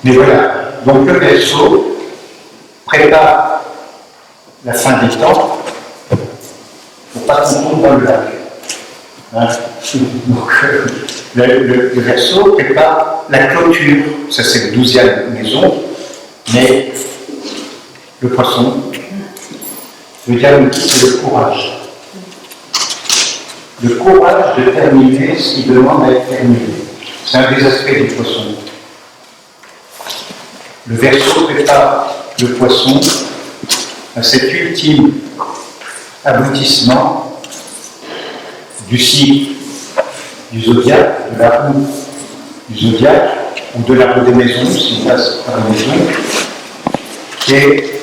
Mais voilà, donc le Verseau prépare la fin des temps pour pas qu'on tombe dans le lac. Hein? Donc le Verseau prépare la clôture, ça c'est la 12e maison, mais le Poisson veut dire c'est le courage. Le courage de terminer ce qui demande à être terminé. C'est un des aspects du Poisson. Le Verseau prépare le Poisson à cet ultime aboutissement du cycle du zodiaque, de la roue du zodiaque, ou de la roue des maisons, si on passe par la maison, qui est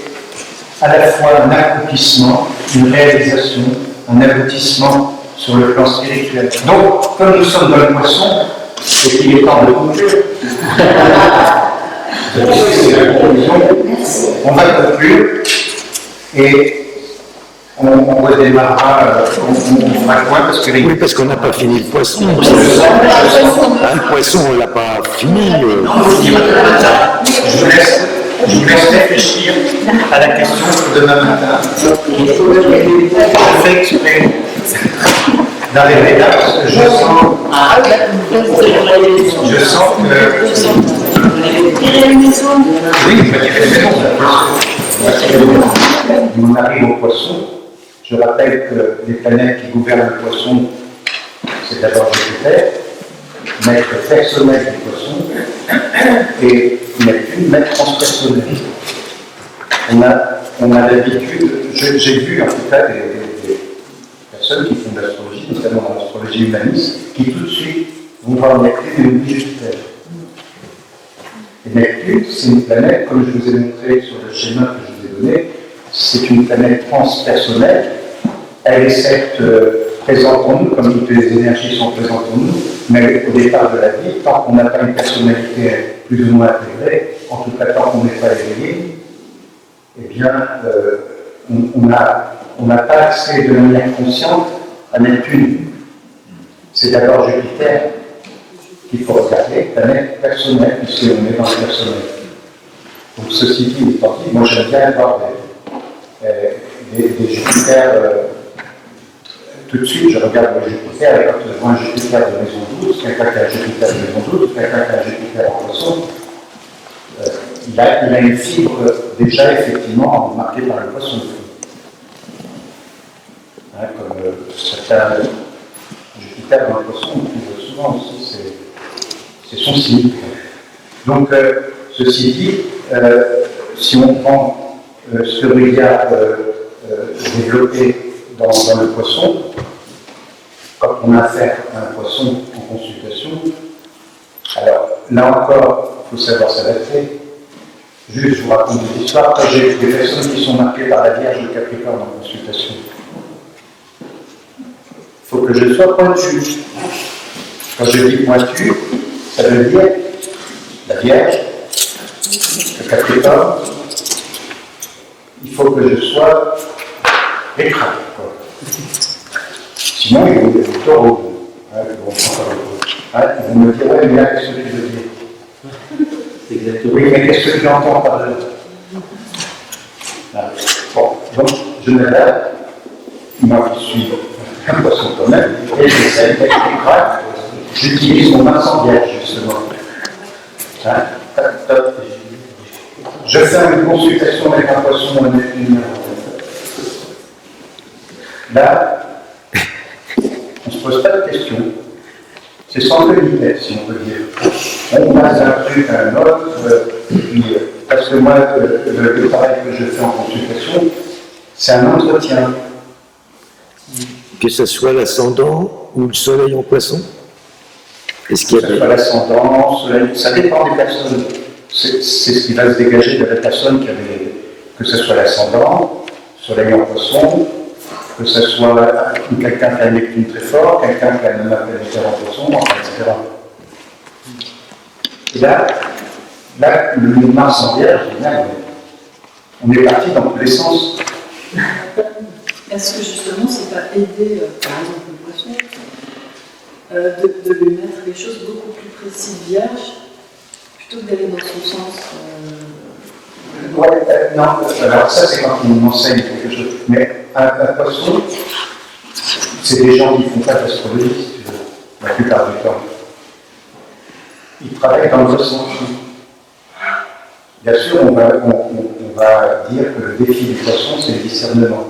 à la fois un accomplissement, une réalisation, un aboutissement sur le plan spirituel. Donc, comme nous sommes dans le Poisson, et qu'il est temps de conclure, on va conclure et on redémarrera, on fera quoi parce que oui, parce qu'on n'a pas fini le Poisson. Le Poisson, on ne l'a pas fini. Je vous laisse réfléchir à la question de demain matin. Je fais exprès d'arriver là parce que je sens que... Oui, on arrive au Poisson. Je rappelle que les planètes qui gouvernent le Poisson, c'est d'abord Jupiter, maître personnel du Poisson, et Neptune, maître transpersonnel. On a l'habitude, j'ai vu en tout cas des personnes qui font de l'astrologie, notamment dans l'astrologie humaniste, qui tout de suite vont voir Neptune et oublient Jupiter. Et Neptune, c'est une planète, comme je vous ai montré sur le schéma que je vous ai donné, c'est une planète transpersonnelle. Elle est certes présente en nous, comme toutes les énergies sont présentes en nous, mais au départ de la vie, tant qu'on n'a pas une personnalité plus ou moins intégrée, en tout cas tant qu'on n'est pas éveillé, eh bien, on n'a pas accès de manière consciente à Neptune. C'est d'abord Jupiter qu'il faut regarder, planète personnelle, puisqu'on est dans le personnel. Donc ceci dit, étant dit, moi j'aime bien voir des Jupiter. Tout de suite, je regarde le Jupiter, et quand je vois un Jupiter de maison 12, quelqu'un qui a un Jupiter de maison 12, quelqu'un qui a un Jupiter en Poisson, il a une fibre déjà effectivement marquée par le Poisson. Hein, comme certains Jupiter dans le Poisson, on trouve souvent aussi, c'est son signe. Donc, ceci dit, si on prend ce regard développé dans le Poisson, quand on a affaire à un Poisson en consultation, alors là encore, il faut savoir s'adapter. Juste, je vous raconte une histoire. Quand j'ai des personnes qui sont marquées par la Vierge de Capricorne en consultation, il faut que je sois pointu. Quand je dis pointu, ça veut dire la Vierge, le Capricorne, il faut que je sois écrasé. Sinon, ils vont dire le taureau. Ils vont me dire, ouais, mais là, qu'est-ce que tu veux dire? Exactement. Oui, mais qu'est-ce que tu entends par là? Bon, donc, je m'adapte, moi qui suis un poisson quand même, et j'essaie d'être écrasé. J'utilise mon incendiaire, justement. Je fais une consultation avec un poisson en Neptune. Là, on ne se pose pas de questions. C'est sans limite, si on peut dire. On passe d'un truc à un autre, parce que moi, le travail que je fais en consultation, c'est un entretien. Que ce soit l'ascendant ou le soleil en Poisson? Est-ce qu'il y a que ce soit l'ascendant, soleil, ça dépend des personnes. C'est ce qui va se dégager de la personne qui avait, que ce soit l'ascendant, soleil en Poisson, que ce soit quelqu'un qui a un Neptune très fort, quelqu'un qui a un appel en Poisson, etc. Et là, le Mars en Vierge, on est parti dans tous les sens. Est-ce que justement, c'est pas aider, par exemple, le Poisson, de lui mettre des choses beaucoup plus précises, vierges, plutôt que d'aller dans son sens. Non, alors ça c'est quand on m'enseigne quelque chose. Mais un poisson, c'est des gens qui font pas d'astrologie, si tu veux, la plupart du temps. Ils travaillent dans le ressenti. Bien sûr, on va dire que le défi du poisson, c'est le discernement.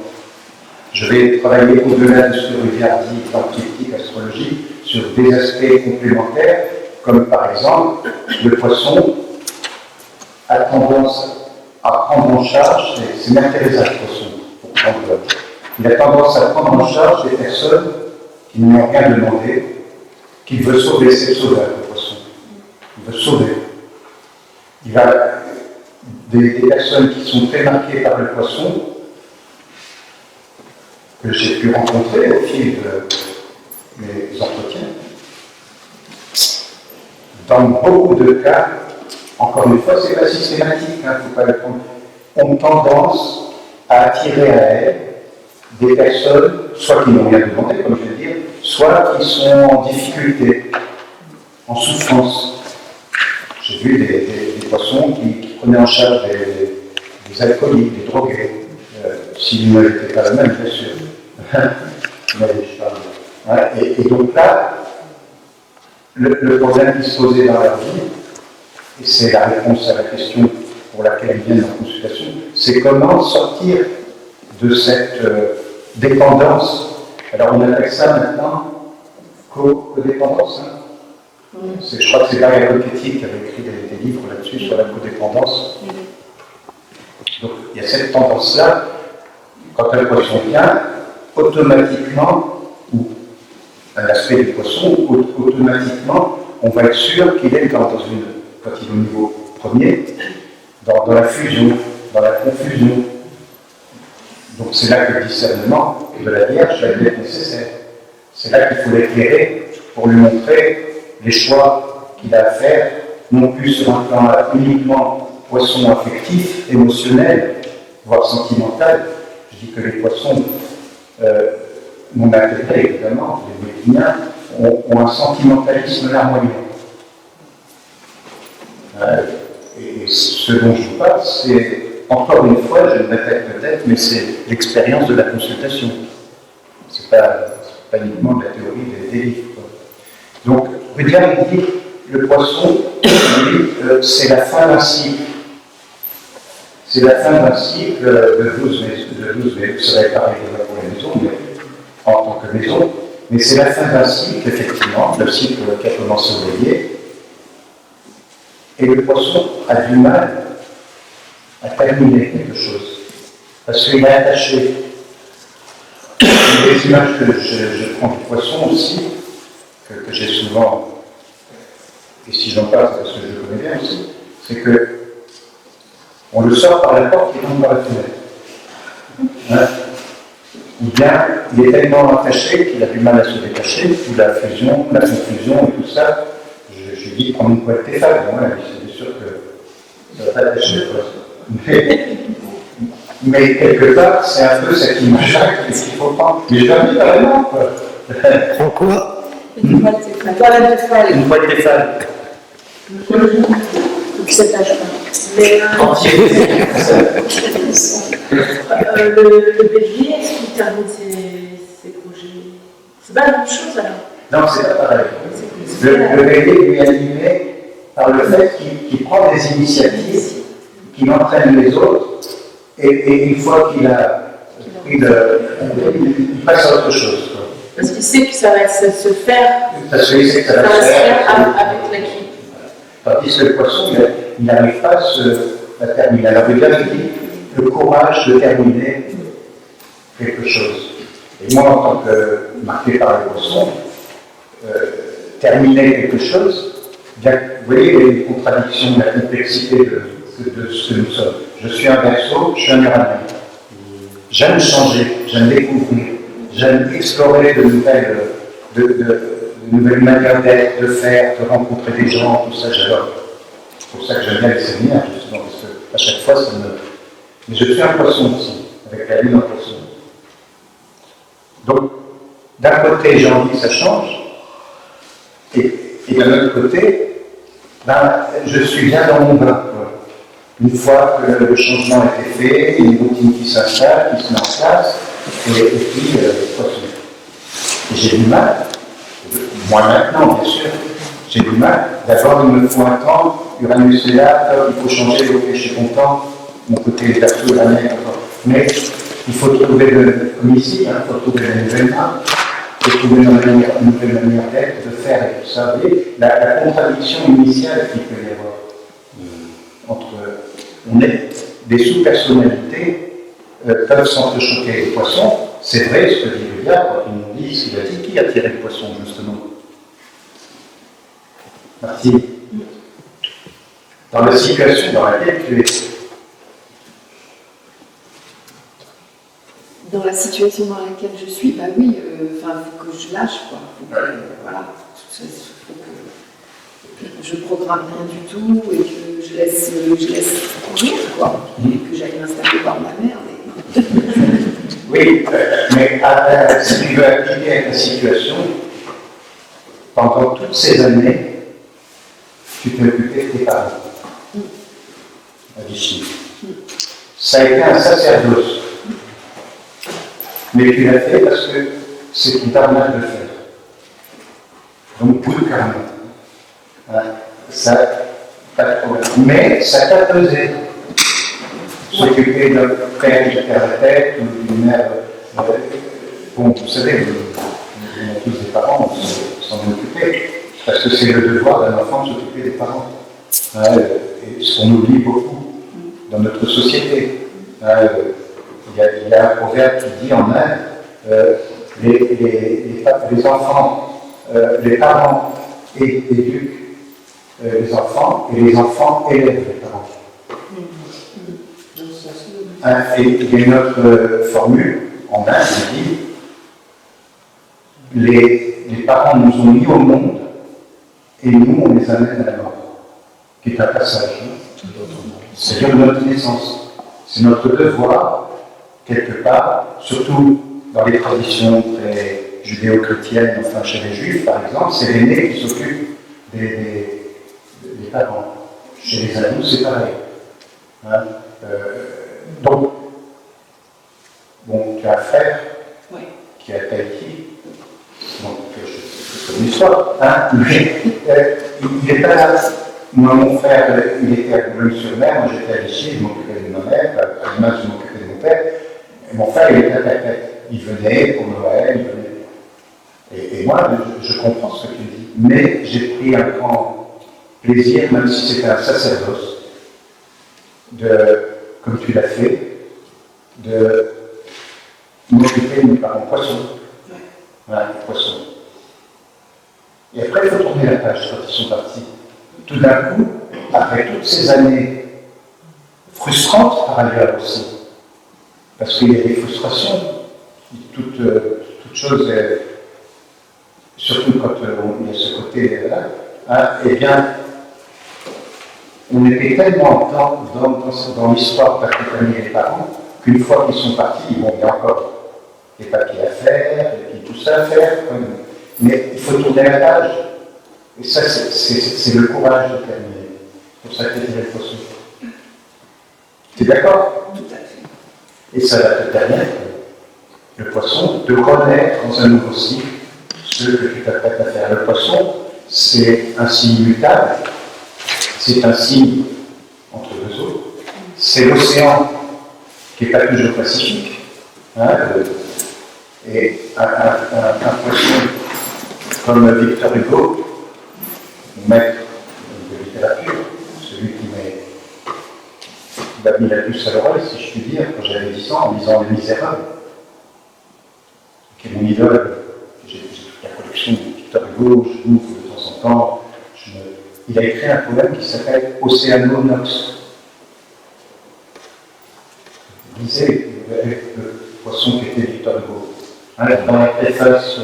Je vais travailler au-delà de ce que Rudyard dit dans Triptyque astrologie sur des aspects complémentaires, comme par exemple, le poisson a tendance à prendre en charge, c'est Merteresa le poisson, il a tendance à prendre en charge des personnes qui ne lui ont rien demandé, qu'il veut sauver, c'est le sauveur, le poisson. Il veut sauver. Il va des personnes qui sont très marquées par le poisson, que j'ai pu rencontrer au fil de mes entretiens. Dans beaucoup de cas, encore une fois, c'est pas systématique, hein, faut pas le prendre, ont tendance à attirer à elles des personnes, soit qui n'ont rien demandé, comme je veux dire, soit qui sont en difficulté, en souffrance. J'ai vu des poissons qui prenaient en charge des alcooliques, des drogués, s'ils ne l'étaient pas eux-mêmes, bien sûr. Mais je parle. Voilà. Et donc là, le problème qui se posait dans leur vie, et c'est la réponse à la question pour laquelle ils viennent en consultation, c'est comment sortir de cette dépendance. Alors on appelle ça maintenant codépendance. Hein. Je crois que c'est Maria Coquetti qui avait écrit des livres là-dessus sur la codépendance. Donc il y a cette tendance-là, quand un poisson vient, automatiquement, ou un aspect du poisson, automatiquement, on va être sûr qu'il est quand il est au niveau premier, dans la fusion, dans la confusion. Donc c'est là que le discernement de la Vierge va être nécessaire. C'est là qu'il faut l'éclairer pour lui montrer les choix qu'il a à faire, non plus sur un plan uniquement poisson affectif, émotionnel, voire sentimental. Je dis que les poissons non intégrés, évidemment, les médiniens, ont un sentimentalisme larmoyant. Et ce dont je vous parle, c'est, encore une fois, je le répète peut-être, mais c'est l'expérience de la consultation. Ce n'est pas uniquement de la théorie des livres. Donc, Rudyard dit, le poisson, c'est la fin d'un cycle. C'est la fin d'un cycle de 12 mais ça va être pareil pour les maisons, mais en tant que maison, mais c'est la fin d'un cycle, effectivement, le cycle qui a commencé au bélier, et le poisson a du mal à terminer quelque chose, parce qu'il est attaché. Les images que je prends du poisson aussi, que j'ai souvent, et si j'en parle, c'est parce que je le connais bien aussi, c'est que on le sort par la porte et tombe par la fenêtre. Hein? Ou bien, il est tellement attaché qu'il a du mal à se détacher, ou la fusion, la confusion et tout ça. Je lui dis, prends une poêle Tefal, c'est sûr que ça va pas attacher. Mais quelque part, c'est un peu cette image-là qu'il faut prendre. Mais je l'ai dit vraiment, quoi. Pourquoi? Une poêle Tefal. Une poêle Tefal. Donc ça tâche pas. Mais le bélier, est-ce qu'il termine ses projets? C'est pas la même chose alors? Non, c'est pas pareil. Le bélier lui est animé par le fait qu'il prend des initiatives, qu'il entraîne les autres, et une fois qu'il a pris il passe à autre chose. Quoi. Parce qu'il sait que ça va se faire. Parce qu'il sait que ça va se faire avec l'équipe. Tandis que le poisson, il n'arrive pas à terminer. Alors, il a dit le courage de terminer quelque chose. Et moi, en tant que marqué par le poisson, terminer quelque chose, bien, vous voyez les contradictions, la complexité de ce que nous sommes. Je suis un Verseau, je suis un Uranien. J'aime changer, j'aime découvrir, j'aime explorer de nouvelles manières d'être, de faire, de rencontrer des gens, tout ça, j'adore. C'est pour ça que j'aime bien les séminaires, justement, parce qu'à chaque fois, ça me... Mais je suis un poisson aussi, avec la lune en poisson. Donc, d'un côté, j'ai envie que ça change, et d'un autre côté, ben, je suis bien dans mon bain. Quoi. Une fois que le changement a été fait, il y a une routine qui s'installe, qui se met en place, et puis, poisson. Et j'ai du mal, moi maintenant, bien sûr, j'ai du mal. D'abord, il me faut un temps, Uranus est là, il faut changer, ok, je suis content, mon côté verso, la mer, mais il faut trouver, comme ici, il faut trouver la nouvelle main, il faut trouver une nouvelle manière d'être, de faire et tout ça. Vous voyez, la contradiction initiale qu'il peut y avoir entre. On est des sous-personnalités peuvent s'entrechoquer. Les poissons, c'est vrai ce que dit le gars quand ils nous disent qu'il a dit qui a tiré le poisson, justement. Martine. Dans la situation dans laquelle tu es. Dans la situation dans laquelle je suis, bah oui, il faut que je lâche, quoi. Voilà. Faut que je programme rien du tout et que je laisse courir, quoi. Et que j'aille m'installer dans la mer. Oui, mais si tu veux appliquer à ta situation, pendant toutes ces années, tu t'es occupé de tes parents. À Vichy. Ça a été un sacerdoce. Mais tu l'as fait parce que c'est ton dharma de le faire. Donc, pour le karma. Ça, pas de problème. Mais ça t'a pesé. S'occuper d'un frère qui perd la tête, ou d'une mère. Bon, vous savez, on a tous des parents, on s'en occuper. Parce que c'est le devoir d'un enfant de s'occuper des parents. Et ce qu'on oublie beaucoup dans notre société. Il y a un proverbe qui dit en Inde, les enfants, les parents éduquent les enfants et les enfants élèvent les parents. Et il y a une autre formule en Inde qui dit les parents nous ont mis au monde et nous on les amène à la mort, qui est un passage. C'est-à-dire notre naissance. C'est notre devoir, quelque part, surtout dans les traditions très judéo-chrétiennes, enfin chez les juifs par exemple, c'est l'aîné qui s'occupe des parents. Chez les hindous, c'est pareil. Donc, bon, tu as un frère qui est à Tahiti, donc c'est une histoire, mais il n'est pas là. Moi, mon frère, il était à Boulogne-sur-Mer, moi j'étais à Vichy, je m'occupais de ma mère, à l'image, je m'occupais de mon père. Et mon frère, il était à Tête. Il venait pour Noël, il venait. Et moi, je comprends ce que tu dis. Mais j'ai pris un grand plaisir, même si c'était un sacerdoce, comme tu l'as fait, de m'occuper de mes parents poissons. Voilà, poissons. Et après, il faut tourner la page quand ils sont partis. Tout d'un coup, après toutes ces années frustrantes par ailleurs aussi, parce qu'il y a des frustrations, toute chose, surtout quand il y a ce côté-là, eh bien, on était tellement dans l'histoire d'accompagner les parents qu'une fois qu'ils sont partis, bon, il y a encore des papiers à faire, et puis tout ça à faire, mais il faut tourner la page. Et ça, c'est le courage de terminer. C'est pour ça que tu as tiré le poisson. Tu es d'accord? Tout à fait. Et ça va te permettre, le poisson, de renaître dans un nouveau cycle, ce que tu t'apprêtes à faire. Le poisson, c'est un signe mutable, c'est un signe entre deux eaux, c'est l'océan qui n'est pas toujours pacifique, et un poisson comme Victor Hugo, maître de littérature, celui qui m'a mis la puce à l'oreille, si je puis dire, quand j'avais 10 ans, en lisant Les Misérables, qui est mon idole. J'ai toute la collection de Victor Hugo, je l'ouvre de temps en temps. Il a écrit un poème qui s'appelle Océanonox. Il disait le poisson qui était Victor Hugo. Dans la préface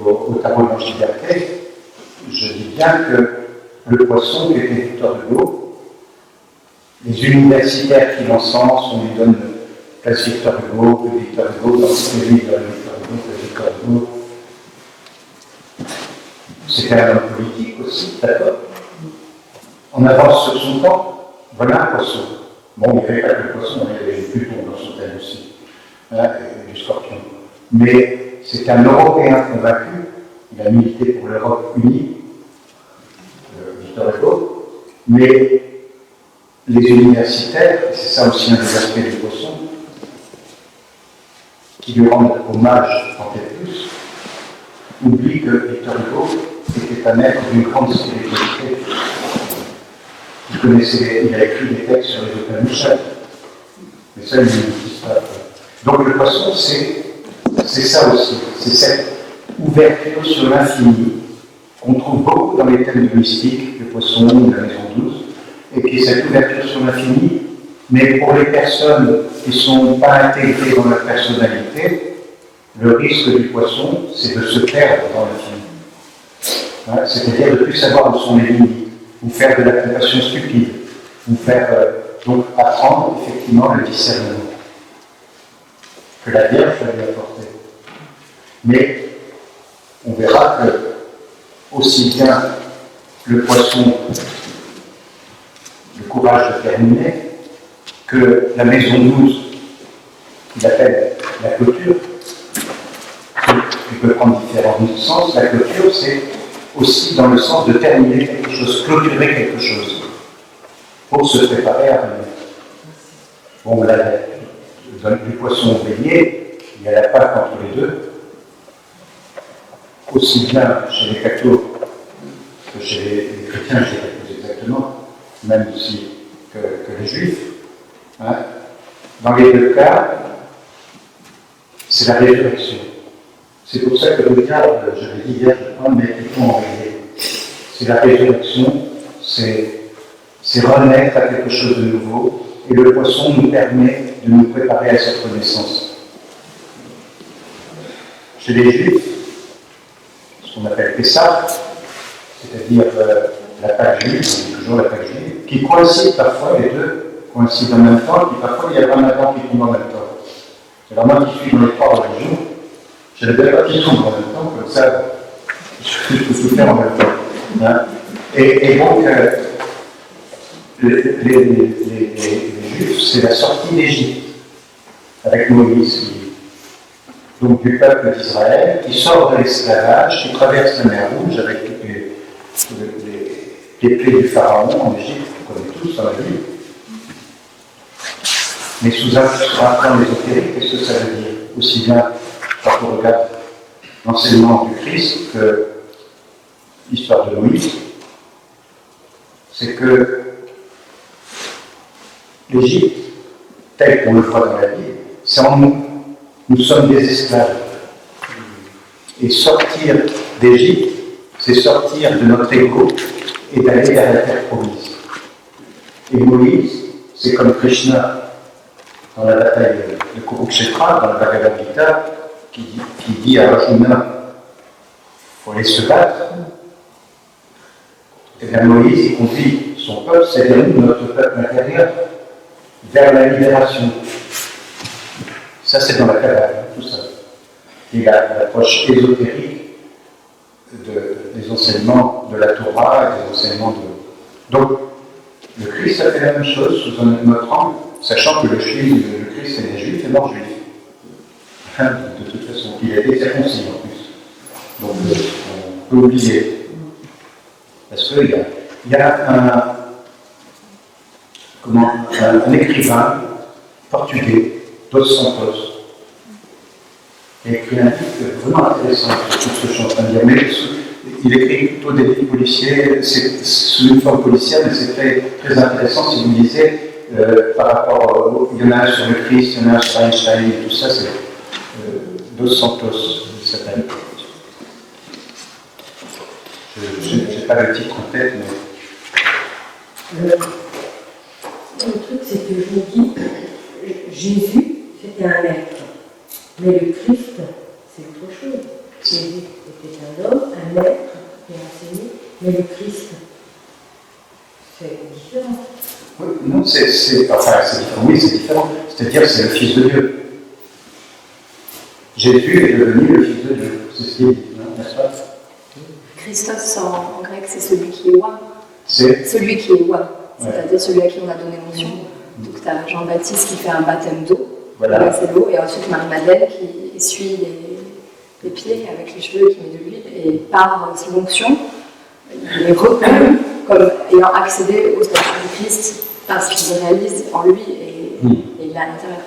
au tableau d'Angiberté, je dis bien que le poisson qui était Victor Hugo, les universitaires qui l'encensent, on lui donne place Victor Hugo, que Victor Hugo, dans tous les livres de Victor Hugo, que Victor Hugo. C'était un homme politique aussi, d'accord. on avance sur son temps, voilà un poisson. Bon, il n'y avait pas que le poisson, il y avait Pluton dans son thème aussi, hein, et du scorpion. Mais c'est un Européen convaincu, il a milité pour l'Europe unie, Victor Hugo, mais les universitaires, et c'est ça aussi un des aspects du poisson, qui lui rendent hommage en quelque plus, oublient que Victor Hugo était un être d'une grande spiritualité. Il a écrit des textes sur les auteurs Michel, mais ça, il n'existe pas. Donc le poisson, c'est ça aussi, c'est cette ouverture sur l'infini qu'on trouve beaucoup dans les thèmes de mystique, le poisson, la maison douce, et qui est cette ouverture sur l'infini, mais pour les personnes qui ne sont pas intégrées dans leur personnalité, le risque du poisson, c'est de se perdre dans l'infini. Hein, c'est-à-dire de ne plus savoir où sont les limites, ou faire de la compassion stupide, ou faire donc apprendre effectivement le discernement que la Vierge va lui apporter. Mais on verra que aussi bien le poisson, le courage de terminer, que la maison 12, qu'il appelle la clôture, qui peut prendre différents sens. La clôture, c'est aussi dans le sens de terminer quelque chose, clôturer quelque chose, pour se préparer à venir. Bon, là, du poisson au bélier, il y a la Pâque entre les deux, aussi bien chez les cathos que chez les chrétiens, je dirais plus exactement, même aussi que les juifs. Hein. Dans les deux cas, c'est la résurrection. C'est pour ça que le diable, je l'ai dit hier, je crois, mais plutôt en réalité. C'est la résurrection, c'est renaître à quelque chose de nouveau, et le poisson nous permet de nous préparer à cette renaissance. Chez les Juifs, ce qu'on appelle Pessah, c'est-à-dire la Pâque juive, toujours la Pâque juive, qui coïncide parfois, les deux coïncident en même temps, et puis parfois il y a un avant qui tombe en même temps. Alors moi qui suis dans les trois religions, je ne vais pas qui tombe en même temps, comme ça, je peux tout faire en même temps. Hein. Et donc, les Juifs, c'est la sortie d'Égypte, avec Moïse, donc du peuple d'Israël, qui sort de l'esclavage, qui traverse la mer Rouge avec les plaies du Pharaon en Égypte, qu'on connaît tous dans la Bible. Mais sous un plan ésotérique, qu'est-ce que ça veut dire? Aussi bien quand on regarde l'enseignement du Christ que l'histoire de Moïse, c'est que l'Égypte, tel qu'on le voit dans la Bible, c'est en nous. Nous sommes des esclaves. Et sortir d'Égypte, c'est sortir de notre ego et d'aller vers la terre promise. Et Moïse, c'est comme Krishna dans la bataille de Kurukshetra, dans le Bhagavad Gita, qui dit à Arjuna, il faut aller se battre. Et bien Moïse, il conduit son peuple, c'est-à-dire nous, notre peuple intérieur, vers la libération. Ça, c'est dans la Kabbale, tout ça. Et l'approche ésotérique des enseignements de la Torah et des enseignements de... Donc, le Christ a fait la même chose sous un autre angle, sachant que le Christ est né juif et mort juif. Enfin, de toute façon, il a été circoncis en plus. Donc, on peut oublier. Parce qu'il y a un écrivain portugais, Dos Santos, qui a écrit un livre vraiment intéressant sur tout ce que je suis en train de dire. Mais il écrit plutôt des livres policiers, c'est sous une forme policière, mais c'est très intéressant si vous lisez par rapport il y en a un sur le Christ, il y en a un sur Einstein et tout ça, c'est Dos Santos, il s'appelle. Je n'ai pas le titre en tête, mais... Le truc, c'est que je me dis, Jésus, c'était un être. Mais le Christ, c'est autre chose. Jésus était un homme, un être, qui a enseigné. Mais le Christ, c'est différent. Oui, non, c'est différent. Oui, c'est différent. C'est-à-dire, c'est le Fils de Dieu. Jésus est devenu le Fils de Dieu. C'est ce qu'il dit, n'est-ce pas? Christos en grec, c'est celui qui est roi. C'est celui qui est Wa, c'est-à-dire celui à qui on a donné l'onction. Donc tu as Jean-Baptiste qui fait un baptême d'eau, voilà. c'est l'eau, et ensuite Marie-Madeleine qui essuie les pieds avec les cheveux, qui met de l'huile, et par l'onction, il est reconnu comme ayant accédé au statut du Christ parce qu'il réalise en lui et il est à l'intérieur.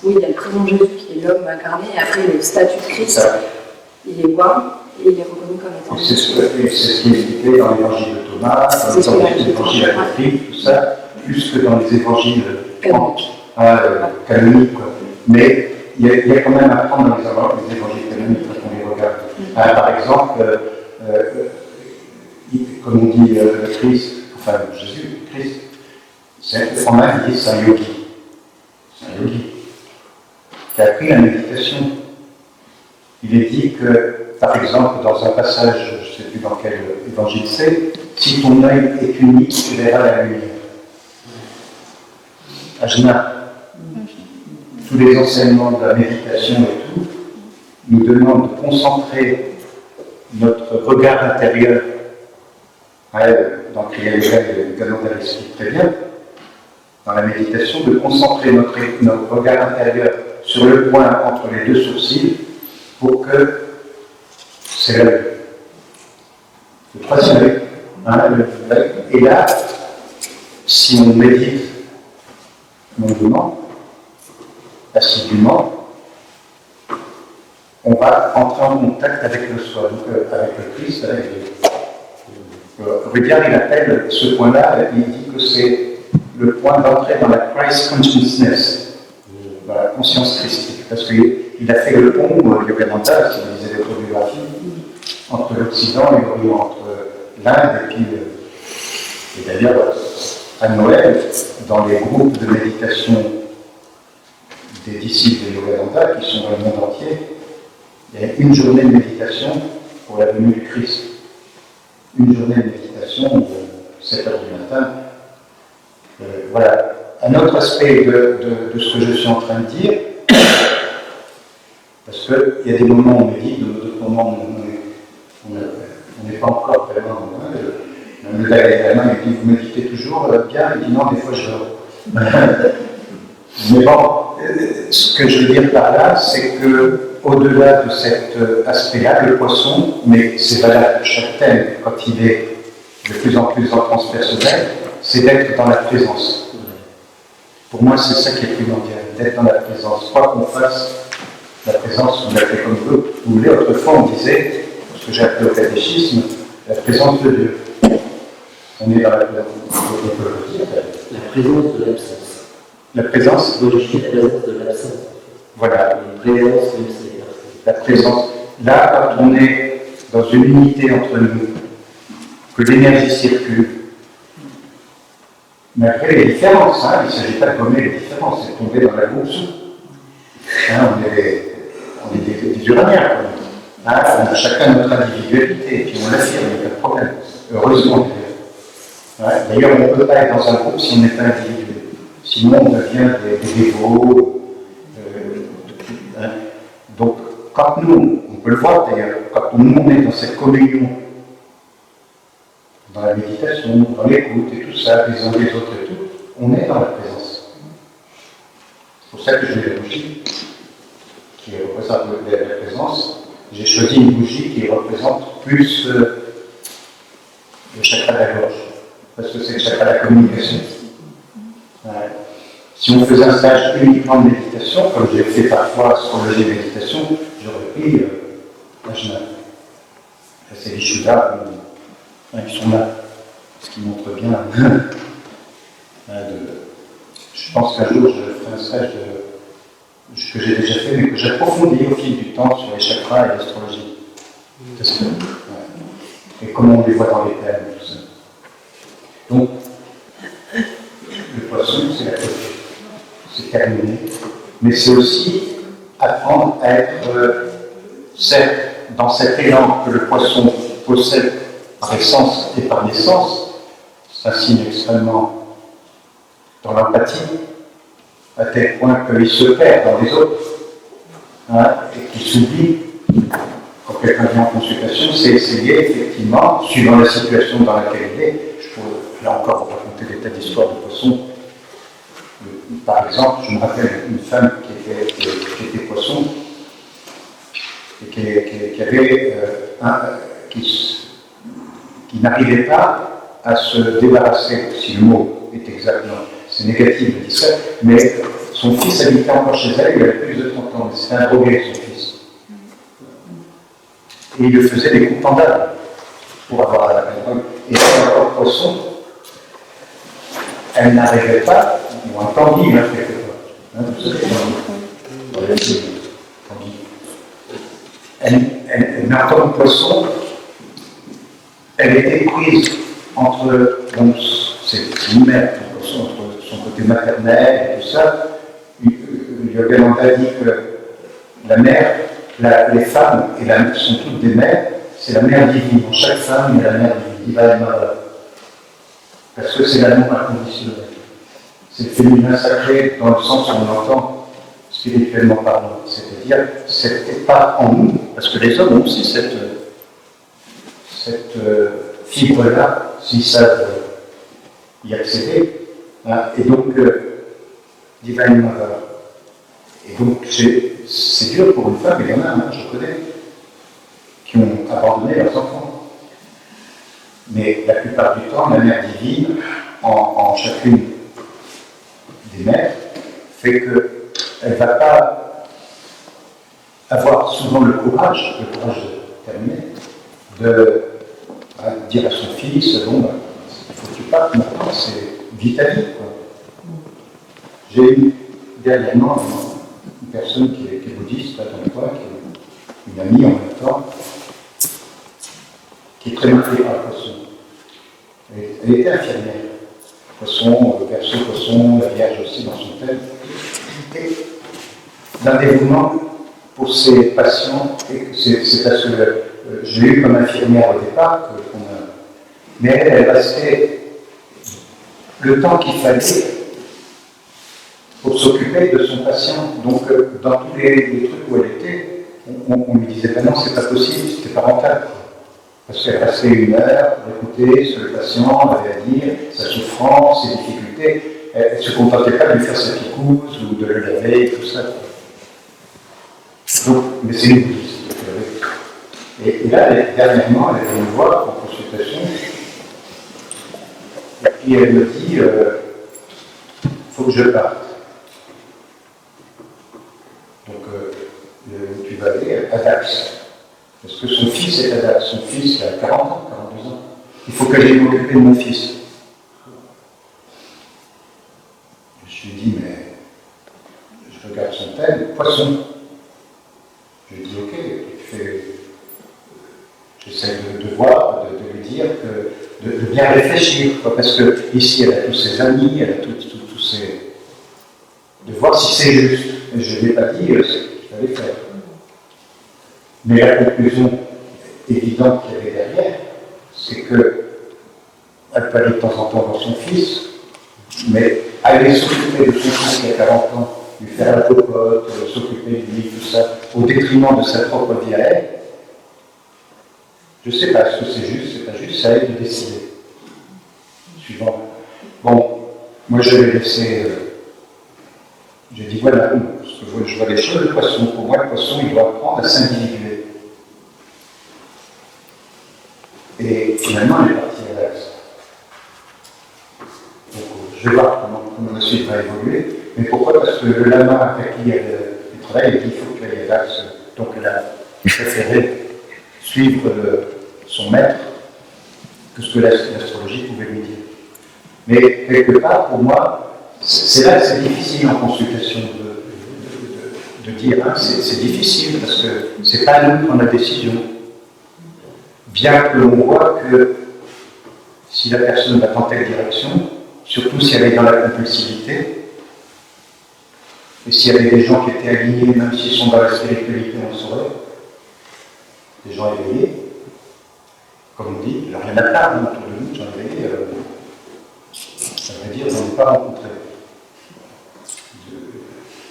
Oui, il y a le présent Jésus qui est l'homme incarné, et après le statut de Christ, il est Wa, et il est reconnu comme étant. C'est ce qui est expliqué dans l'évangile de Thomas, dans l'évangile apocryphe, tout ça, plus que dans les évangiles canoniques. Mais il y a quand même à prendre dans les évangiles canoniques quand on les regarde. Par exemple, comme on dit le Christ, enfin Jésus, Christ, c'est en même dit c'est un yogi. C'est un yogi qui a appris la méditation. Il est dit que, par exemple, dans un passage, je ne sais plus dans quel évangile c'est, si ton œil est uni, tu verras la lumière. Ajna. Tous les enseignements de la méditation et tout nous demandent de concentrer notre regard intérieur. Donc il y a le Ganondara explique très bien, dans la méditation, de concentrer notre regard intérieur sur le point entre les deux sourcils pour que c'est l'œil. Le troisième œil. Et là, si on médite longuement, assidûment, on va entrer en contact avec le soi, donc avec le Christ, avec Dieu. Rudyard, il appelle ce point-là, il dit que c'est le point d'entrée dans la Christ consciousness, dans la conscience christique, parce qu'il a fait le pont, Yogananda, si vous lisez l'autobiographie, entre l'Occident et l'Orient, entre l'Inde et puis. Et d'ailleurs, à Noël, dans les groupes de méditation des disciples de Yogananda, qui sont dans le monde entier, il y a une journée de méditation pour la venue du Christ. Une journée de méditation de 7 h du matin. Voilà. Un autre aspect de ce que je suis en train de dire, parce qu'il y a des moments où on médite, d'autres moments où on n'est pas encore vraiment. Le Dalai Lama, il dit, vous méditez toujours bien, il dit non, des fois je dors. Mais bon, ce que je veux dire par là, c'est que au-delà de cet aspect-là, le poisson, mais c'est valable pour chaque thème, quand il est de plus en plus en transpersonnel, c'est d'être dans la présence. Pour moi, c'est ça qui est primordial, d'être dans la présence. Quoi qu'on fasse, la présence, vous l'appelez comme vous voulez. Autrefois, on disait, ce que j'ai appelé au catéchisme, la présence de Dieu. On est dans la présence. La présence de l'absence. La présence la présence de l'absence. Voilà. Une présence, même si elle est absente. La présence. Là, quand on est dans une unité entre nous, que l'énergie circule, mais après les différences, il ne s'agit pas de gommer les différences, c'est tomber dans la bourse. On est des uraniens, on a chacun notre individualité, et puis on l'affirme, il n'y a pas de problème. Heureusement. D'ailleurs, on ne peut pas être dans un groupe si on n'est pas individuel. Sinon, on devient des dévots. Donc, quand nous, on peut le voir d'ailleurs, quand nous on est dans cette communion, dans la méditation, dans l'écoute et tout ça, les uns les autres et tout, on est dans la présence. C'est pour ça que je mets la bougie qui représente la présence. J'ai choisi une bougie qui représente plus le chakra de la gorge, parce que c'est le chakra de la communication. Si on faisait un stage uniquement de méditation, comme j'ai fait parfois astrologie et méditation, j'aurais pris Ajna. C'est les Shuddhas, ils sont là, ce qui montre bien. Je pense qu'un jour, je ferai un stage que j'ai déjà fait, mais que j'approfondis au fil du temps sur les chakras et l'astrologie. Et comment on les voit dans les thèmes, tout ça. Donc, le poisson, c'est la côté. C'est terminé. Mais c'est aussi apprendre à être, certes, dans cet élan que le poisson possède par essence et par naissance. C'est un signe extrêmement dans l'empathie, à tel point qu'il se perd dans les autres, et qu'il s'oublie. Quand quelqu'un vient en consultation, c'est essayer, effectivement, suivant la situation dans laquelle il est, je pourrais là encore vous raconter des tas d'histoires de poissons. Par exemple, je me rappelle une femme qui était poisson et qui n'arrivait pas à se débarrasser, si le mot est exact, non, c'est négatif de dire ça, mais son fils habitait encore chez elle, il avait plus de 30 ans, c'était un drogué, son fils. Et il lui faisait des coups pendables pour avoir la drogue. Et encore poisson, elle n'arrivait pas, ou un tanguy, quelque part. Vous savez, voilà, c'est tanguy. Mais en tant que poisson, elle était prise entre ses mères, entre son côté maternel et tout ça. Yogananda dit que la mère, les femmes sont toutes des mères, c'est la mère divine. Dans chaque femme, il y a la mère divine, Divine Mother. Parce que c'est l'amour inconditionnel. C'est le féminin sacré dans le sens où on entend spirituellement parlant. C'est-à-dire, c'est pas en nous, parce que les hommes ont aussi cette fibre-là, s'ils savent y accéder. Hein, et donc, Divine Mother. Et donc, c'est dur pour une femme, il y en a, hein, je connais, qui ont abandonné leurs enfants. Mais la plupart du temps, la mère divine, en chacune des mères, fait qu'elle ne va pas avoir souvent le courage de terminer, de dire à son fils, bon, il faut que tu partes maintenant, c'est vie ta vie, quoi. J'ai eu dernièrement une personne qui est bouddhiste, pas tant que toi, qui est une amie en même temps, qui est très marquée par le poisson. Elle était infirmière. Poisson, Verseau poisson, la Vierge aussi dans son thème. Et d'un dévouement pour ses patients, et c'est parce que je l'ai eu comme infirmière au départ, mais elle restait le temps qu'il fallait pour s'occuper de son patient. Donc, dans tous les trucs où elle était, on lui disait, ben non, c'est pas possible, c'était pas rentable. Parce qu'elle restait 1 heure pour écouter ce que le patient avait à dire, sa souffrance, ses difficultés. Elle ne se contentait pas de lui faire sa picouse ou de le laver et tout ça. Donc, mais c'est une bouddhiste. Et là, dernièrement, elle est venue me voir en consultation. Et puis elle me dit, faut que je parte. Donc, tu vas aller à Dax. Parce que son fils est à Dax. Son fils a 40 ans, 42 ans. Il faut que j'aille m'occuper de mon fils. Je lui dis, mais je regarde son thème, poisson. Je lui dis, ok, j'essaie de voir, de lui dire, de bien réfléchir, quoi, parce que ici, elle a tous ses amis, elle a tous ses... de voir si c'est juste. Et je ne lui ai pas dit ce qu'il fallait faire. Mais la conclusion évidente qu'il y avait derrière, c'est qu'elle peut aller de temps en temps voir son fils, mais aller s'occuper de son fils qui a 40 ans, lui faire la popote, s'occuper de lui, tout ça, au détriment de sa propre vie à elle, je ne sais pas, est-ce que c'est juste, c'est pas juste, c'est à elle de décider. Suivant. Bon, moi je vais laisser. J'ai dit voilà, parce que je vois les choses, le poisson. Pour moi, le poisson, il doit apprendre à s'individuer. Et finalement, elle est partie à l'axe. Donc, je vais voir comment la suite va évoluer. Mais pourquoi? Parce que le lama avec qui elle travaille, il dit qu'il faut que tu ailles à l'axe. Donc, elle a préféré suivre son maître que ce que l'astrologie pouvait lui dire. Mais quelque part, pour moi, c'est là que c'est difficile en consultation de dire, hein, c'est difficile parce que c'est pas à nous de prendre la décision. Bien que l'on voit que si la personne va dans telle direction, surtout si elle est dans la compulsivité, et s'il y avait des gens qui étaient alignés, même s'ils sont dans la spiritualité, on le saurait, des gens éveillés, comme on dit, alors il y en a plein autour de nous, gens éveillés, ça veut dire qu'on ne pas rencontrer.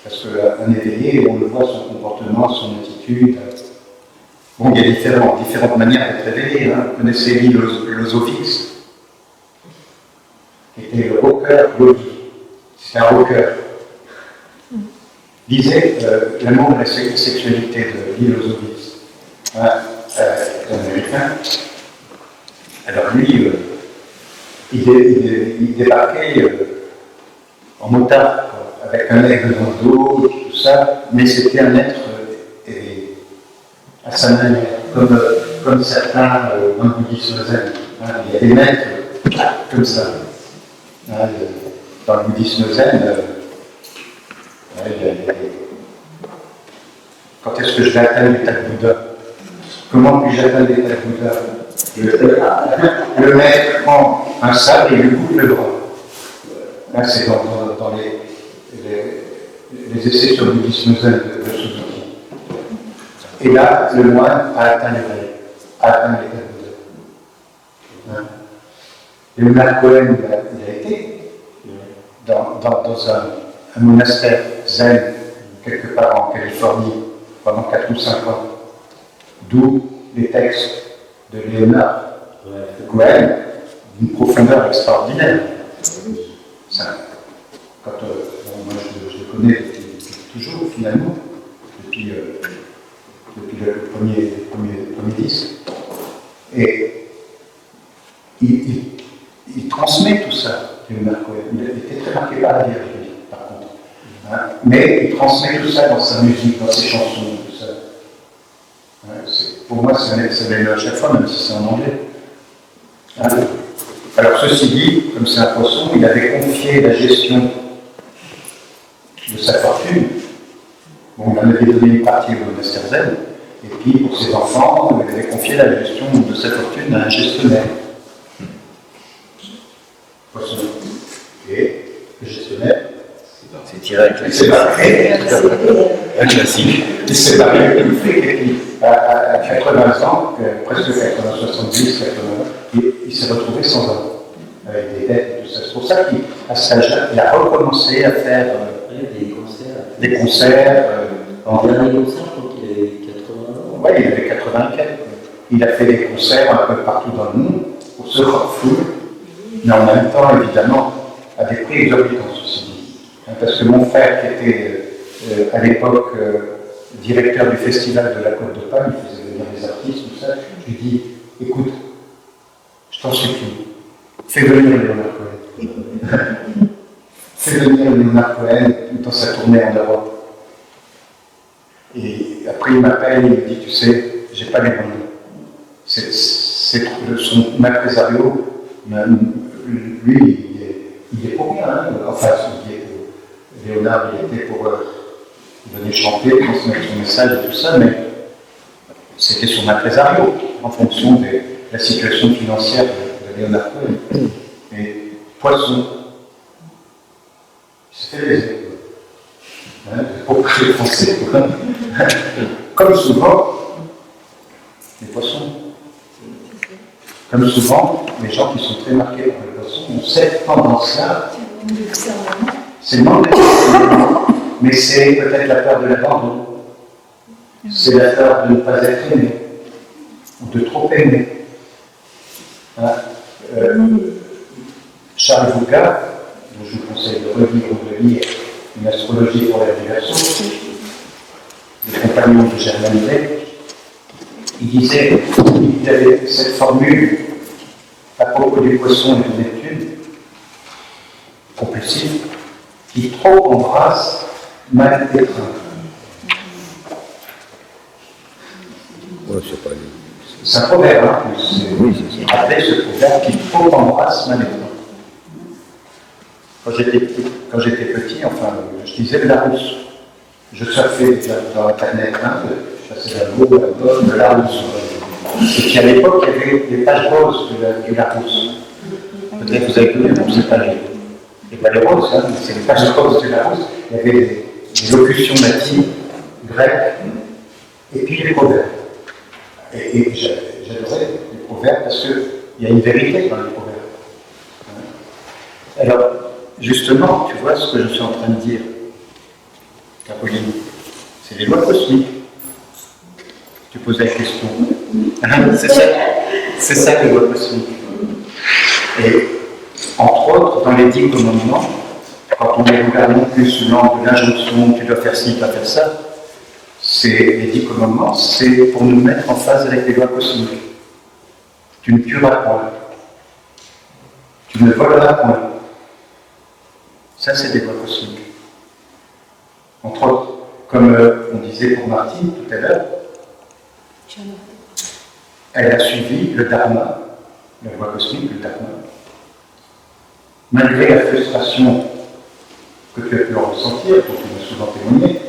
Parce qu'un éveillé, on le voit, son comportement, son attitude, Bon, il y a différentes manières d'être révélé. Hein. Vous connaissez Élie Lozovitz, qui était le rocker yogi. C'est un rocker. Disait l'amour de la sexualité de Élie Lozovitz, un américain. Alors lui, il débarquait en motard, quoi, avec un aigle dans le dos, tout ça, mais c'était un être à sa manière, comme certains dans le bouddhisme zen. Hein, il y a des maîtres comme ça. Hein, dans le bouddhisme zen, quand est-ce que je vais atteindre l'état de Bouddha? Comment puis-je atteindre l'état de Bouddha? Le maître prend un sable et lui coupe le bras. Là, c'est dans les essais sur le bouddhisme zen de Suzuki. Et là, le moine a atteint l'éveil, a atteint l'état de Bouddha. Hein? Leonard Cohen, il a été dans un monastère zen, quelque part en Californie, pendant 4 ou 5 ans. D'où les textes de Leonard Cohen, d'une profondeur extraordinaire. Ça, quand, moi je le connais depuis toujours, finalement, depuis le premier disque. Et il transmet tout ça, Leonard Cohen. Il était très marqué par la vérité, par contre. Hein? Mais il transmet tout ça dans sa musique, dans ses chansons, tout ça. Hein? Pour moi, c'est même à chaque fois, même si c'est en anglais. Hein? Alors, ceci dit, comme c'est un poisson, il avait confié la gestion de sa fortune. Bon, il en avait donné une partie au monastère zen, et puis pour ses enfants, il avait confié la gestion de sa fortune à un gestionnaire. Poisson. Et le gestionnaire, C'est tiré avec la c'est barré. un classique. Il s'est barré, il fait à 80 ans, presque 80, 70, 80 ans, il s'est retrouvé sans homme, avec des dettes et tout ça. C'est pour ça qu'à cet âge-là, il a recommencé à faire des concerts. En dernier concert, je crois qu'il avait 80 ans. Oui, il avait 84. Il a fait des concerts un peu partout dans le monde pour se refouler, mais en même temps, évidemment, à des prix exorbitants, ceci dit. Parce que mon frère, qui était à l'époque directeur du festival de la Côte d'Opale, il faisait venir des artistes, tout ça, je lui dis, écoute, je t'en supplie, fais venir Leonard Cohen. Fais venir Leonard Cohen dans sa tournée en Europe. Et après, il m'appelle, il me dit, tu sais, j'ai pas les moyens. C'est son impresario, lui, il est pour rien. Hein. Enfin, Léonard, il était pour venir chanter, transmettre son message et tout ça, mais c'était son impresario, en fonction de la situation financière de Léonard Cohen. Et poisson, il s'est fait baiser. Hein, pour les Français. Comme souvent, les poissons. Comme souvent, les gens qui sont très marqués par les poissons ont cette tendance-là. C'est le manque de discernement, mais c'est peut-être la peur de l'abandon. C'est la peur de ne pas être aimé, ou de trop aimer. Hein? Charles Foucault, dont je vous conseille de relire ou de lire Une astrologie pour la Verseau, le compagnon de Germaine Blake, il disait, il avait cette formule à propos des poissons et de Neptune, compulsif, qui trop embrasse, mal étreint. Ouais, c'est pas lui. C'est un proverbe, hein, oui, c'est ça. Rappelez ce proverbe qui trop embrasse, mal étreint. Quand j'étais petit, enfin, je disais le Larousse. Je surfais dans Internet, hein, je chassais la boue, la bonne, le Larousse. Et puis à l'époque, il y avait des pages roses du Larousse. Peut-être que vous avez connu, non, c'est pas les roses, hein, c'est les pages roses du Larousse. Il y avait des locutions latines, grecques, et puis les proverbes. Et j'adorais les proverbes parce qu'il y a une vérité dans les proverbes. Alors, justement, tu vois ce que je suis en train de dire, Caroline, c'est les lois cosmiques. Tu posais la question. C'est ça les lois cosmiques. Et entre autres, dans les 10 commandements, quand on les regarde non plus sous l'angle de l'injonction, tu dois faire ci, tu dois faire ça, les 10 commandements, c'est pour nous mettre en phase avec les lois cosmiques. Tu ne tueras point. Tu ne voleras point. Ça, c'est des lois cosmiques. Entre autres, comme on disait pour Martine tout à l'heure, elle a suivi le dharma, la loi cosmique, le dharma. Malgré la frustration que tu as pu en ressentir, dont tu m'as souvent témoigné,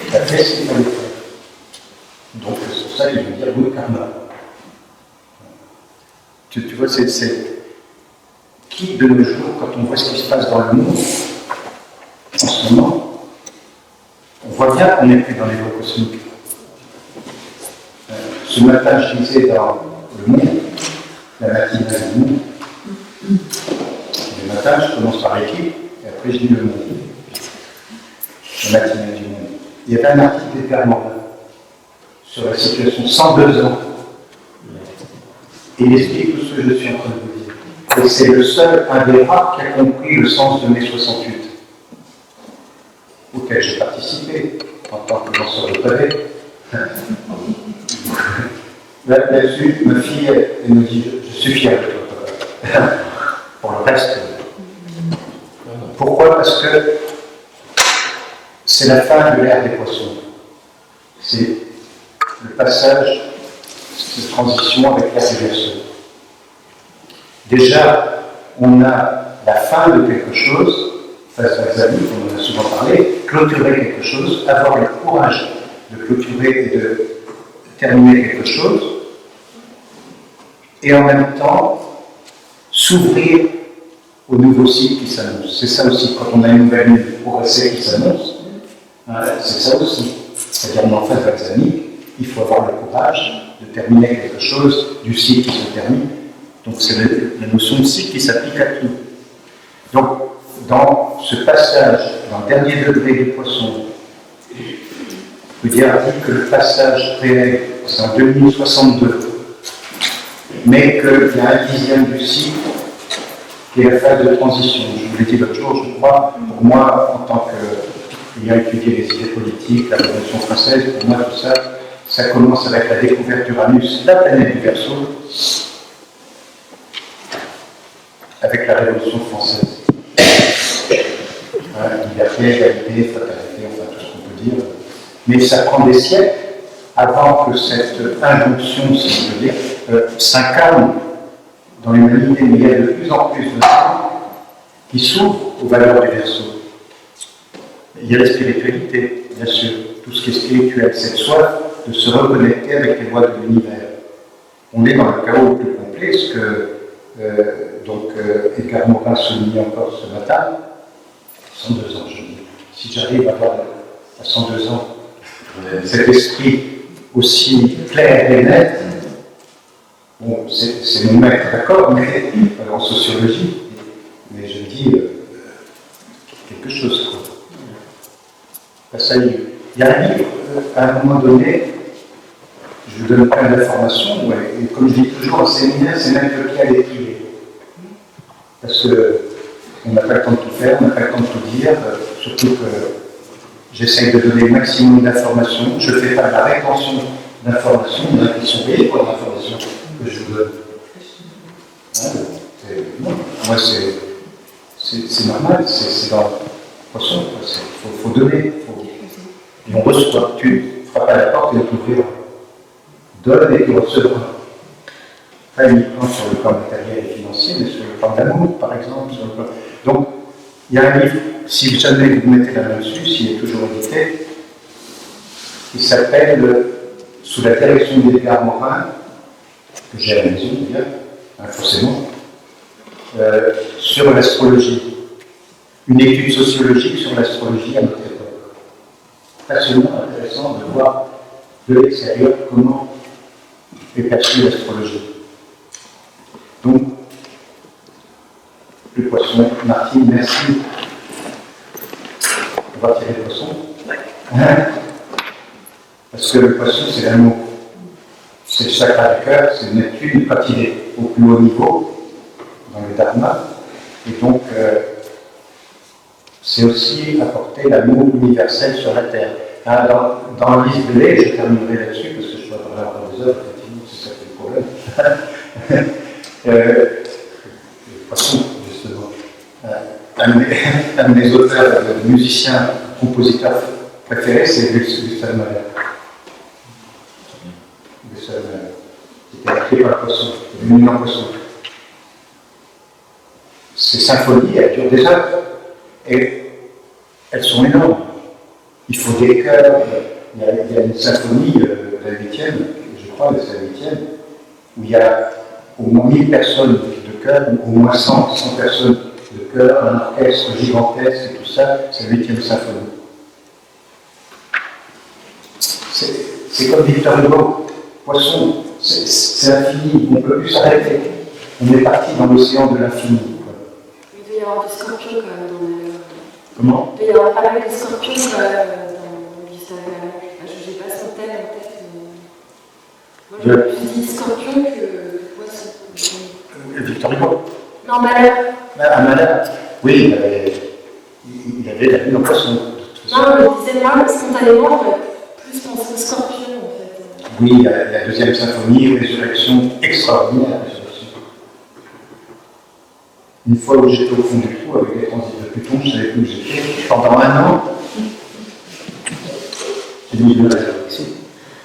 elle a fait ce qu'il fallait faire. Donc c'est pour ça qu'ils vont dire oui, karma. Tu vois, c'est qui de nos jours, quand on voit ce qui se passe dans le monde, en ce moment, on voit bien qu'on n'est plus dans les lois cosmiques. Ce matin, je disais dans le monde, la matinale du monde. Le matin, je commence par l'équipe, et après je dis le monde. La matinale du monde. Il y avait un article d'Edgar Morin sur la situation 102 ans. Et il explique tout ce que je suis en train de vous dire. Et c'est le seul, un des rares qui a compris le sens de mai 68, auquel j'ai participé en tant que lanceur de pavé. Là-dessus, ma fille, elle me dit, je suis fier de toi. Pour le reste. Pourquoi? Parce que c'est la fin de l'ère des poissons. C'est le passage de transition avec l'ère des Verseaux. Déjà, on a la fin de quelque chose, face à Xavier, comme on a souvent parlé, clôturer quelque chose, avoir le courage de clôturer et de terminer quelque chose, et en même temps s'ouvrir au nouveau cycle qui s'annonce. C'est ça aussi, quand on a une nouvelle ligne progressée qui s'annonce, c'est ça aussi. C'est-à-dire, en phase axamique, il faut avoir le courage de terminer quelque chose du cycle qui se termine. Donc c'est la notion de cycle qui s'applique à tout. Donc, dans ce passage, dans le dernier degré du poisson, Rudyard dit que le passage réel, c'est en 2062, mais qu'il y a un dixième du cycle qui est la phase de transition. Je vous l'ai dit l'autre jour, je crois, pour moi, en tant qu'ayant étudié les idées politiques, la Révolution française, pour moi tout ça, ça commence avec la découverte d'Uranus, la planète du Verseau, avec la Révolution française. Liberté, égalité, fraternité, enfin tout ce qu'on peut dire. Mais ça prend des siècles avant que cette injonction, si on peut dire, s'incarne dans l'humanité. Mais il y a de plus en plus de gens qui s'ouvrent aux valeurs du Verseau. Il y a la spiritualité, bien sûr, tout ce qui est spirituel, cette soif de se reconnecter avec les lois de l'univers. On est dans le chaos le plus complet, ce que Edgar Morin soulignait encore ce matin. 102 ans, je dis. Si j'arrive à avoir à 102 ans cet esprit aussi clair et net, bon, c'est mon maître, d'accord, mais en sociologie, mais je dis quelque chose, quoi. Ça, il y a un livre, à un moment donné, je vous donne plein d'informations, et comme je dis toujours, en séminaire, c'est même le pied à l'étrier. Parce qu'on n'a pas le temps de tout faire, on n'a pas le temps de tout dire, surtout que j'essaye de donner le maximum d'informations, je ne fais pas de la rétention d'informations, il y en a qui sont payés pour l'information que je vous donne. Moi, c'est normal, c'est dans le poisson, il faut donner, et on reçoit, tu ne feras pas la porte et on t'ouvrira. Donne et tu recevras. Pas uniquement sur le plan matériel et financier, mais sur le plan d'amour, par exemple. Donc, il y a un livre, si jamais vous mettez la main dessus, s'il est toujours édité, qui s'appelle, sous la direction d'Edgar Morin, que j'ai à la maison, bien, forcément, sur l'astrologie. Une étude sociologique sur l'astrologie à notre époque. Passionnant, intéressant de voir de l'extérieur comment est perçue l'astrologie. Donc, le poisson, Martine, merci. On va tirer le poisson. Parce que le poisson, c'est l'amour. C'est le chakra du cœur, c'est Neptune quand il est au plus haut niveau, dans le Dharma. Et donc, c'est aussi apporter l'amour universel sur la Terre. Hein, dans le livre de lait, je terminerai là-dessus, parce que je dois parler encore des autres, effectivement, c'est ça qui est le problème. Le poisson, justement. Un de mes auteurs, musiciens, compositeurs préférés, c'est Gustave Mahler. Gustave Mahler. C'était écrit par le poisson, l'éminent poisson. Ces symphonies, elles durent des heures. Et elles sont énormes. Il faut des chœurs. Il y a une symphonie, la 8e, je crois, c'est la 8e, où il y a au moins 1000 personnes de chœur, ou au moins 100 personnes de chœur, un orchestre gigantesque et tout ça, c'est la 8e symphonie. C'est comme Victor Hugo, poisson, c'est l'infini, on ne peut plus s'arrêter. On est parti dans l'océan de l'infini. Il doit y avoir des scorpions quand même dans les... Comment? Il doit y avoir pas mal de scorpions dans Gustave Mahler. Je n'ai pas son thème en tête. Moi, j'aurais plus dit scorpion que poisson. Victor Hugo? Non, Mahler. Ah, Mahler? Oui, il avait la lune en poisson. Non, je disais, moi, spontanément, j'aurais plus pensé au scorpion en fait. Oui, il y a la 2e symphonie, résurrection extraordinaire. Une fois où j'étais au fond du trou avec les transits de Pluton, je ne savais plus où j'étais. Pendant un an, j'ai mis une résurrection.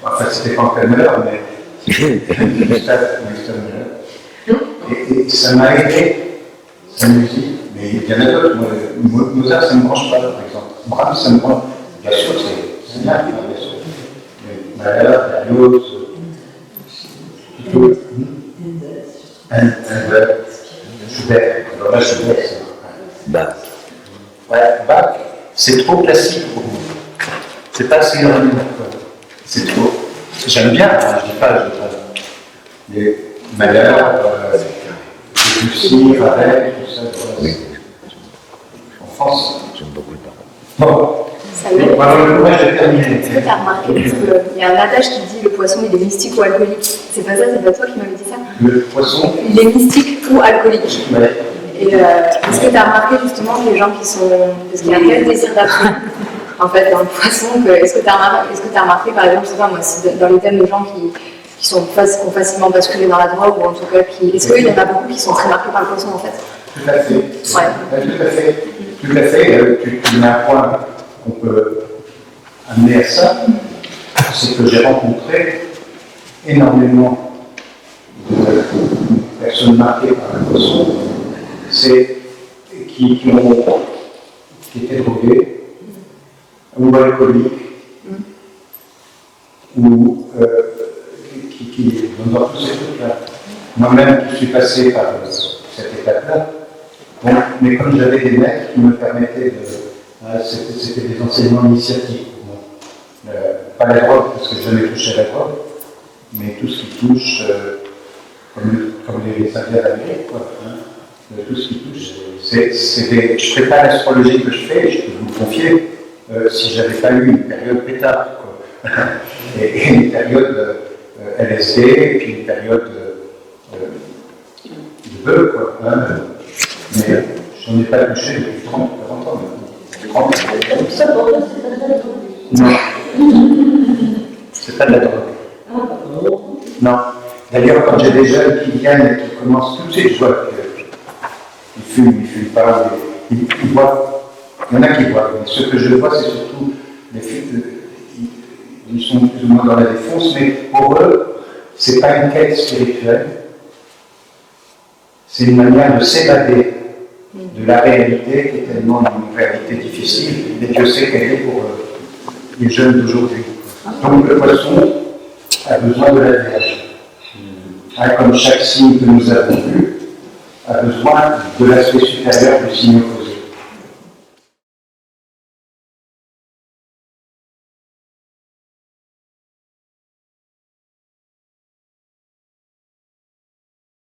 Enfin, c'était pas en pleine heure, mais Gustave Mahler. Et ça m'a aidé, sa musique. Mais il y en a d'autres. Mozart, ça ne me branche pas, par exemple. Brahms, ça me branche. Bien sûr, c'est bien, bien sûr. Mais Mahler, Berlioz, plutôt. Schubert. Alors là, Schubert, c'est. Bach. Ouais, Bach, c'est trop classique pour moi. C'est pas assez ordinaire. C'est trop. J'aime bien, hein, je dis pas. Mais Mahler, Debussy, Ravel, tout ça. Voilà. En France. J'aime beaucoup le Bach. Bon. Salut. Moi, je vais terminer. Est-ce que tu as remarqué qu'il y a un adage qui dit le poisson il est mystique ou alcoolique? C'est pas ça, c'est pas toi qui m'avais dit ça? Le poisson. Il est mystique ou alcoolique. Ouais. Et est-ce que tu as remarqué justement que les gens qui sont. Parce qu'il y a un tel désir d'absolu, en fait, dans le poisson, est-ce que tu as remarqué, par exemple, je sais pas moi, si dans les thèmes de gens qui ont facilement basculé dans la drogue, ou en tout cas, est-ce qu'il y en a beaucoup qui sont très marqués par le poisson, en fait? Tout à fait. Ouais. Tout à fait. Tout à fait. Tu mets un point qu'on peut amener à ça, c'est que j'ai rencontré énormément de personnes marquées par la poisson, qui étaient droguées, ou alcooliques, ou qui dans tous ces trucs-là. Moi-même, je suis passé par cette étape-là. Bon, mais comme j'avais des maîtres qui me permettaient de... c'était des enseignements initiatiques pour moi. Pas la drogue, parce que je n'ai jamais touché à la drogue, mais tout ce qui touche, comme les Indiens d'Amérique, quoi. Hein, tout ce qui touche, je ne ferai pas l'astrologie que je fais, je peux vous le confier, si je n'avais pas eu une période pétard, quoi. et une période LSD, et puis une période de bœuf, quoi. Hein, mais je n'en ai pas touché depuis 30 ans maintenant. 30 ans. Non. C'est pas de la drogue. Non. D'ailleurs, quand j'ai des jeunes qui viennent et qui commencent tout de suite, je vois qu'ils fument, ils ne fument pas, ils boivent. Il y en a qui boivent. Mais ce que je vois, c'est surtout les filles, ils sont plus ou moins dans la défonce, mais pour eux, ce n'est pas une quête spirituelle. C'est une manière de s'évader de la réalité, qui est tellement une réalité difficile, et Dieu sait qu'elle est pour les jeunes d'aujourd'hui. Donc le poisson a besoin de la Vierge. Comme chaque signe que nous avons vu, a besoin de l'aspect supérieur du signe opposé.